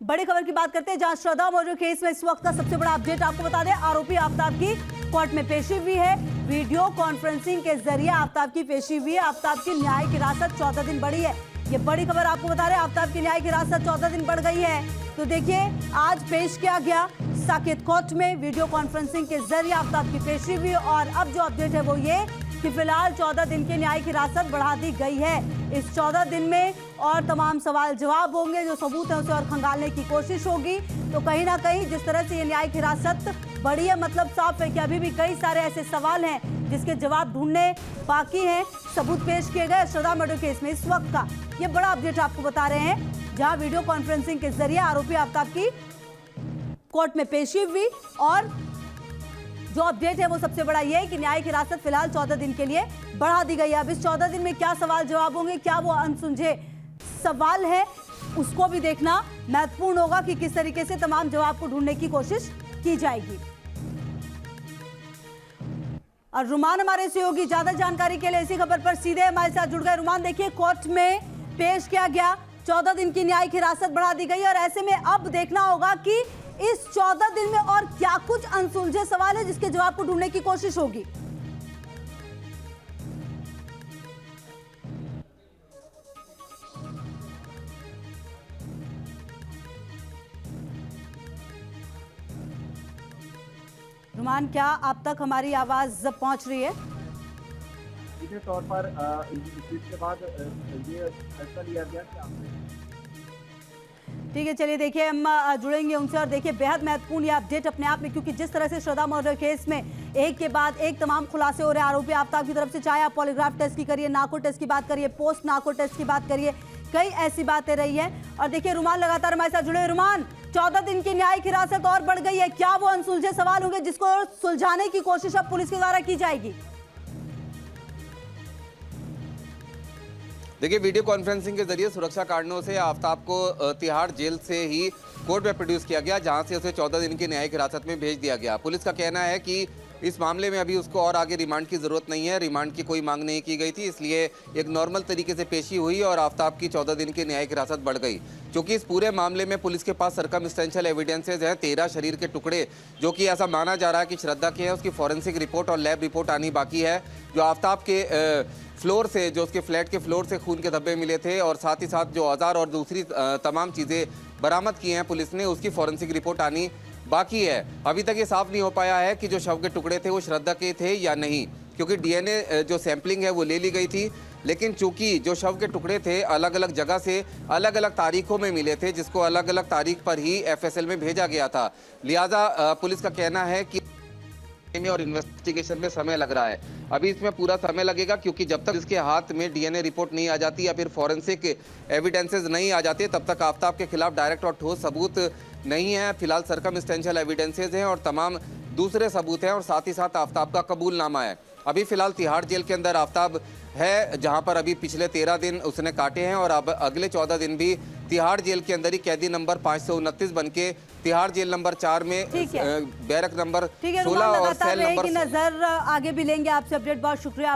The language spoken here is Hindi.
बड़ी खबर की बात करते हैं, जहां श्रद्धा मौर्य केस में इस वक्त का सबसे बड़ा अपडेट आपको बता दें। आरोपी आफ्ताब की कोर्ट में पेशी हुई है। वीडियो कॉन्फ्रेंसिंग के जरिए आफ्ताब की पेशी हुई है। आफ्ताब की न्यायिक हिरासत 14 दिन बढ़ी है। ये बड़ी खबर आपको बता रहे हैं, आफ्ताब की न्यायिक हिरासत 14 दिन बढ़ गई है। तो देखिए, आज पेश किया गया साकेत कोर्ट में, वीडियो कॉन्फ्रेंसिंग के जरिए आफ्ताब की पेशी हुई। और अब जो अपडेट है वो ये कि फिलहाल 14 दिन की न्यायिक हिरासत बढ़ा दी गई है। इस 14 दिन में और तमाम सवाल जवाब होंगे, जो सबूत है उसे और खंगालने की कोशिश होगी। तो कहीं ना कहीं जिस तरह से ये न्यायिक हिरासत बढ़ी है, मतलब साफ है कि अभी भी कई सारे ऐसे सवाल हैं जिसके जवाब ढूंढने बाकी हैं। सबूत पेश किए गए श्रद्धा मर्डर केस में इस वक्त का ये बड़ा अपडेट आपको बता रहे हैं, जहां वीडियो कॉन्फ्रेंसिंग के जरिए आरोपी आफ्ताब की कोर्ट में पेशी हुई। और जो अपडेट है वो सबसे बड़ा ये है कि न्यायिक हिरासत फिलहाल 14 दिन के लिए बढ़ा दी गई है। अब इस 14 दिन में क्या सवाल जवाब होंगे, क्या वो अनसुलझे सवाल है, उसको भी देखना महत्वपूर्ण होगा कि किस तरीके से तमाम जवाब को ढूंढने की कोशिश की जाएगी। और रुमान हमारे सहयोगी ज्यादा जानकारी के लिए इसी खबर पर सीधे हमारे साथ जुड़ गए। रुमान, देखिए, कोर्ट में पेश किया गया, 14 दिन की न्यायिक हिरासत बढ़ा दी गई और ऐसे में अब देखना होगा कि इस 14 दिन में और क्या कुछ अनसुलझे सवाल है जिसके जवाब को ढूंढने की कोशिश होगी। रुमान, क्या आप तक हमारी आवाज पहुंच रही है? सीधे तौर पर इसके बाद ये फैसला लिया गया कि ठीक है, चलिए देखिए, हम जुड़ेंगे उनसे। और देखिए, बेहद महत्वपूर्ण ये अपडेट अपने आप में, क्योंकि जिस तरह से श्रद्धा मर्डर केस में एक के बाद एक तमाम खुलासे हो रहे हैं आरोपी आफ्ताब की तरफ से, चाहे आप पॉलीग्राफ टेस्ट की करिए, नार्को टेस्ट की बात करिए, पोस्ट नार्को टेस्ट की बात करिए, कई ऐसी बातें रही हैं। और देखिए, रुमान लगातार हमारे साथ जुड़े। रुमान, 14 दिन की न्यायिक हिरासत और बढ़ गई है, क्या वो अनसुलझे सवाल होंगे जिसको सुलझाने की कोशिश अब पुलिस के द्वारा की जाएगी? देखिए, वीडियो कॉन्फ्रेंसिंग के जरिए सुरक्षा कारणों से आफ्ताब को तिहाड़ जेल से ही कोर्ट में प्रोड्यूस किया गया, जहां से उसे 14 दिन की न्यायिक हिरासत में भेज दिया गया। पुलिस का कहना है कि इस मामले में अभी उसको और आगे रिमांड की जरूरत नहीं है, रिमांड की कोई मांग नहीं की गई थी, इसलिए एक नॉर्मल तरीके से पेशी हुई और आफ्ताब की 14 दिन की न्यायिक हिरासत बढ़ गई। क्योंकि इस पूरे मामले में पुलिस के पास सर्कमस्टेंशियल एविडेंसेज हैं, 13 शरीर के टुकड़े जो कि ऐसा माना जा रहा है कि श्रद्धा के हैं, उसकी फॉरेंसिक रिपोर्ट और लैब रिपोर्ट आनी बाकी है। जो आफ्ताब के फ्लोर से, जो उसके फ्लैट के फ्लोर से खून के धब्बे मिले थे और साथ ही साथ जो औजार और दूसरी तमाम चीज़ें बरामद की हैं पुलिस ने, उसकी फॉरेंसिक रिपोर्ट आनी बाकी है। अभी तक ये साफ नहीं हो पाया है कि जो शव के टुकड़े थे वो श्रद्धा के थे या नहीं, क्योंकि डीएनए जो सैंपलिंग है वो ले ली गई थी, लेकिन चूंकि जो शव के टुकड़े थे अलग अलग जगह से अलग अलग तारीखों में मिले थे, जिसको अलग अलग तारीख पर ही एफएसएल में भेजा गया था, लिहाजा पुलिस का कहना है कि और इन्वेस्टिगेशन में समय लग रहा है। अभी इसमें पूरा समय लगेगा, क्योंकि जब तक इसके हाथ में डीएनए रिपोर्ट नहीं आ जाती या फिर फॉरेंसिक एविडेंसेस नहीं आ जाते, तब तक आफ्ताब के खिलाफ डायरेक्ट और ठोस सबूत नहीं है। फिलहाल सर्कमस्टेंशियल एविडेंसेस हैं और तमाम दूसरे सबूत हैं और साथ ही साथ आफ्ताब का कबूलनामा है। अभी फिलहाल तिहाड़ जेल के अंदर आफ्ताब है, जहां पर अभी पिछले 13 दिन उसने काटे हैं और अब अगले 14 दिन भी तिहाड़ जेल के अंदर ही कैदी नंबर 529 बन के तिहाड़ जेल नंबर 4 में बैरक नंबर 16 और सेल नंबर नजर आगे भी लेंगे आपसे अपडेट। बहुत शुक्रिया।